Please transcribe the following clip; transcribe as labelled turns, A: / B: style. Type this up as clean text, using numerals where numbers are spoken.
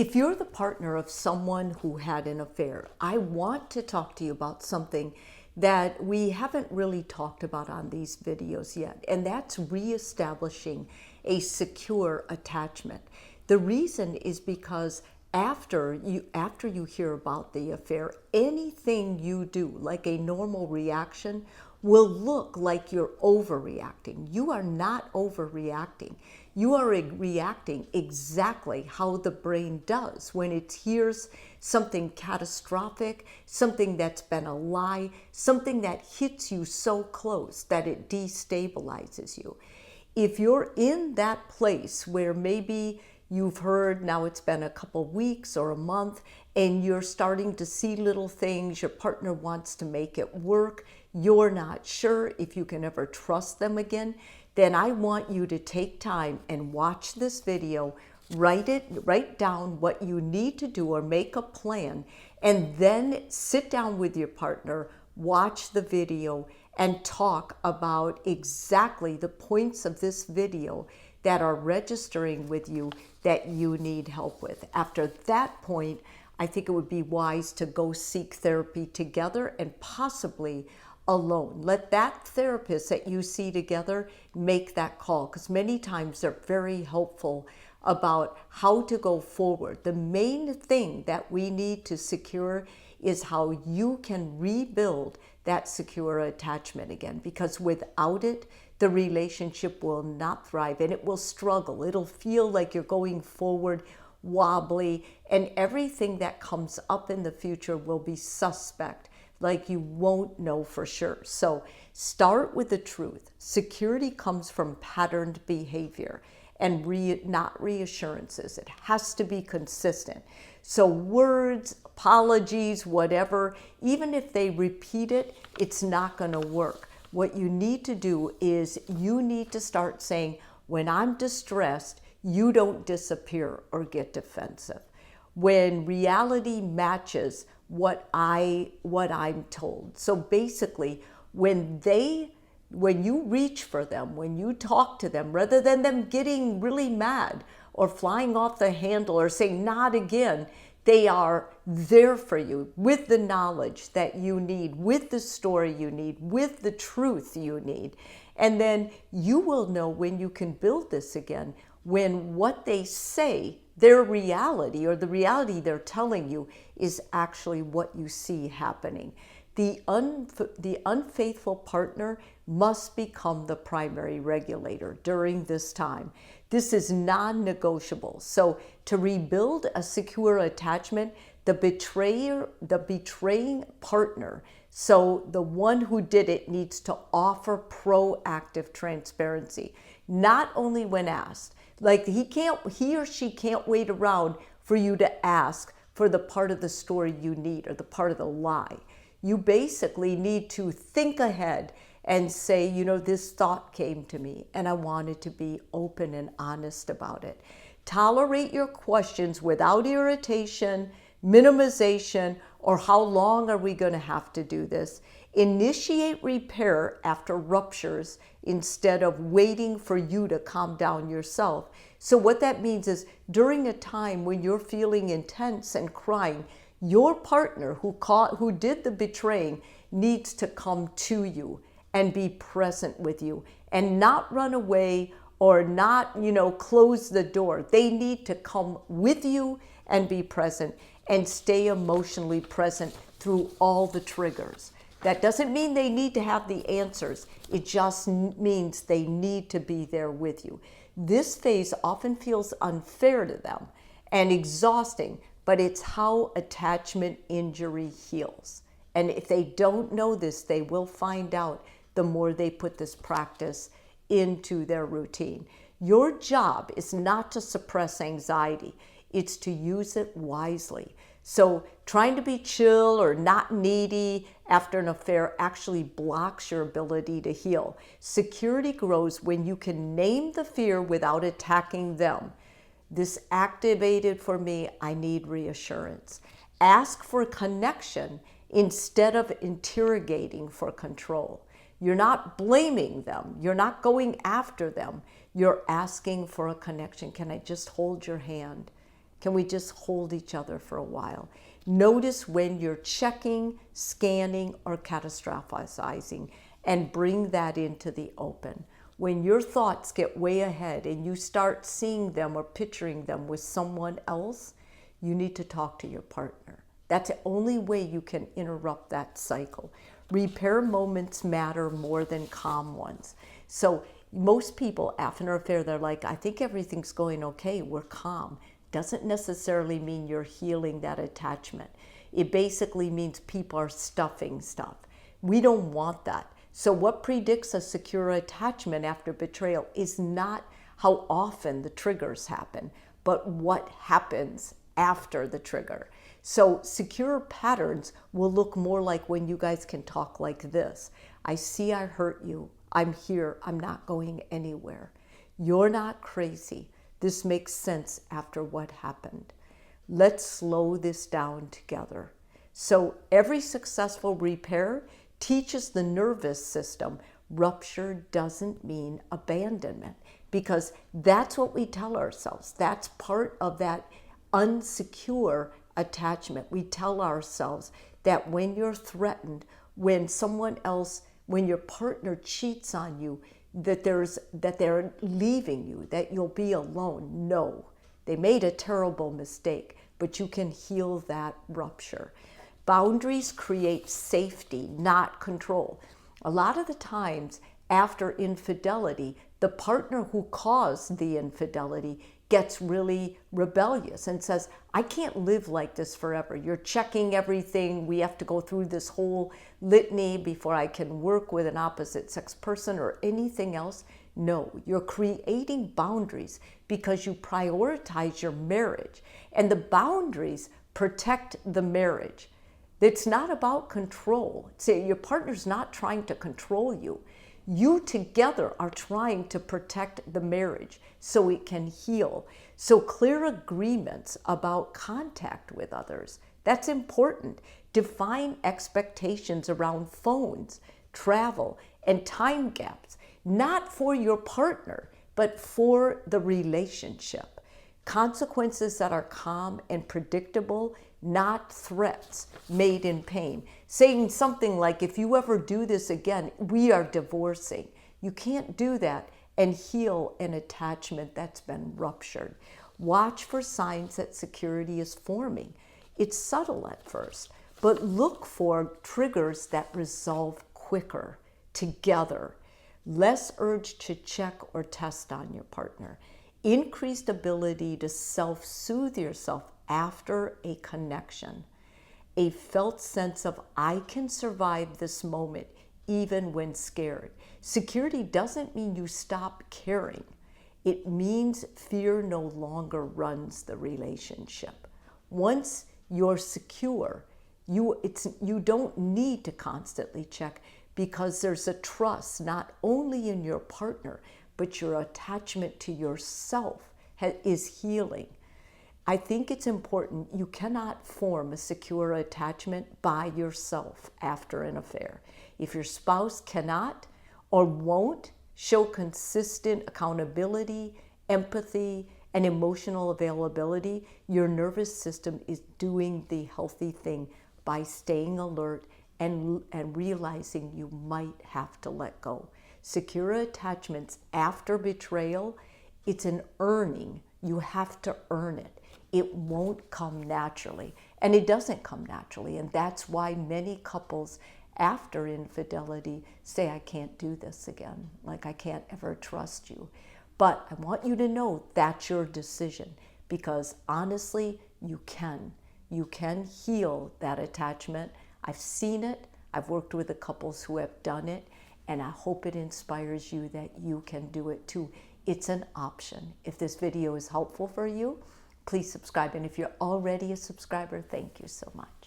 A: If you're the partner of someone who had an affair, I want to talk to you about something that we haven't really talked about on these videos yet, and that's reestablishing a secure attachment. The reason is because after you hear about the affair, anything you do, like a normal reaction, will look like you're overreacting. You are not overreacting. You are reacting exactly how the brain does when it hears something catastrophic, something that's been a lie, something that hits you so close that it destabilizes you. If you're in that place where maybe you've heard, now it's been a couple weeks or a month, and you're starting to see little things, your partner wants to make it work, you're not sure if you can ever trust them again, I want you to take time and watch this video, write down what you need to do or make a plan, and then sit down with your partner, watch the video, and talk about exactly the points of this video that are registering with you that you need help with. After that point, I think it would be wise to go seek therapy together and possibly alone. Let that therapist that you see together make that call, because many times they're very helpful about how to go forward. The main thing that we need to secure is how you can rebuild that secure attachment again, because without it, the relationship will not thrive and it will struggle. It'll feel like you're going forward wobbly, and everything that comes up in the future will be suspect, like you won't know for sure. So start with the truth. Security comes from patterned behavior and not reassurances. It has to be consistent. So words, apologies, whatever, even if they repeat it, it's not going to work. What you need to do is you need to start saying, when I'm distressed, you don't disappear or get defensive. When reality matches what I'm told. So basically, when you reach for them, when you talk to them, rather than them getting really mad or flying off the handle or saying, not again, they are there for you with the knowledge that you need, with the story you need, with the truth you need. And then you will know when you can build this again, when what they say, their reality or the reality they're telling you, is actually what you see happening. The unfaithful partner must become the primary regulator during this time. This is non-negotiable. So to rebuild a secure attachment, the betraying partner, so the one who did it, needs to offer proactive transparency, not only when asked. Like he or she can't wait around for you to ask for the part of the story you need or the part of the lie. You basically need to think ahead and say, this thought came to me and I wanted to be open and honest about it. Tolerate your questions without irritation, minimization, or how long are we going to have to do this. Initiate repair after ruptures instead of waiting for you to calm down yourself. So what that means is, during a time when you're feeling intense and crying, your partner who did the betraying needs to come to you and be present with you and not run away or not, close the door. They need to come with you and be present and stay emotionally present through all the triggers. That doesn't mean they need to have the answers. It just means they need to be there with you. This phase often feels unfair to them and exhausting, but it's how attachment injury heals. And if they don't know this, they will find out the more they put this practice into their routine. Your job is not to suppress anxiety. It's to use it wisely. So trying to be chill or not needy after an affair actually blocks your ability to heal. Security grows when you can name the fear without attacking them. This activated for me, I need reassurance. Ask for connection instead of interrogating for control. You're not blaming them. You're not going after them. You're asking for a connection. Can I just hold your hand Can we just hold each other for a while? Notice when you're checking, scanning, or catastrophizing, and bring that into the open. When your thoughts get way ahead and you start seeing them or picturing them with someone else, you need to talk to your partner. That's the only way you can interrupt that cycle. Repair moments matter more than calm ones. So most people after an affair, they're like, I think everything's going okay, we're calm. Doesn't necessarily mean you're healing that attachment. It basically means people are stuffing stuff. We don't want that. So what predicts a secure attachment after betrayal is not how often the triggers happen, but what happens after the trigger. So secure patterns will look more like when you guys can talk like this. I see I hurt you. I'm here. I'm not going anywhere. You're not crazy. This makes sense after what happened. Let's slow this down together. So every successful repair teaches the nervous system rupture doesn't mean abandonment, because that's what we tell ourselves. That's part of that unsecure attachment. We tell ourselves that when you're threatened, when someone else, when your partner cheats on you, that they're leaving you, that you'll be alone. No, they made a terrible mistake, but you can heal that rupture. Boundaries create safety, not control. A lot of the times after infidelity, the partner who caused the infidelity gets really rebellious and says, I can't live like this forever. You're checking everything. We have to go through this whole litany before I can work with an opposite sex person or anything else. No, you're creating boundaries because you prioritize your marriage, and the boundaries protect the marriage. It's not about control. See, your partner's not trying to control you. You together are trying to protect the marriage so it can heal. So clear agreements about contact with others. That's important. Define expectations around phones, travel, and time gaps, not for your partner, but for the relationship. Consequences that are calm and predictable, not threats made in pain. Saying something like, if you ever do this again, we are divorcing. You can't do that and heal an attachment that's been ruptured. Watch for signs that security is forming. It's subtle at first, but look for triggers that resolve quicker, together. Less urge to check or test on your partner. Increased ability to self-soothe yourself after a connection. A felt sense of, I can survive this moment even when scared. Security doesn't mean you stop caring. It means fear no longer runs the relationship. Once you're secure, you don't need to constantly check, because there's a trust not only in your partner, but your attachment to yourself is healing. I think it's important. You cannot form a secure attachment by yourself after an affair. If your spouse cannot or won't show consistent accountability, empathy, and emotional availability, your nervous system is doing the healthy thing by staying alert and realizing you might have to let go. Secure attachments after betrayal, it's an earning. You have to earn it. It won't come naturally, and it doesn't come naturally, and that's why many couples after infidelity say, I can't do this again, like I can't ever trust you. But I want you to know that's your decision, because honestly, you can heal that attachment. I've seen it. I've worked with the couples who have done it, and I hope it inspires you that you can do it too. It's an option. If this video is helpful for you, please subscribe. And if you're already a subscriber, thank you so much.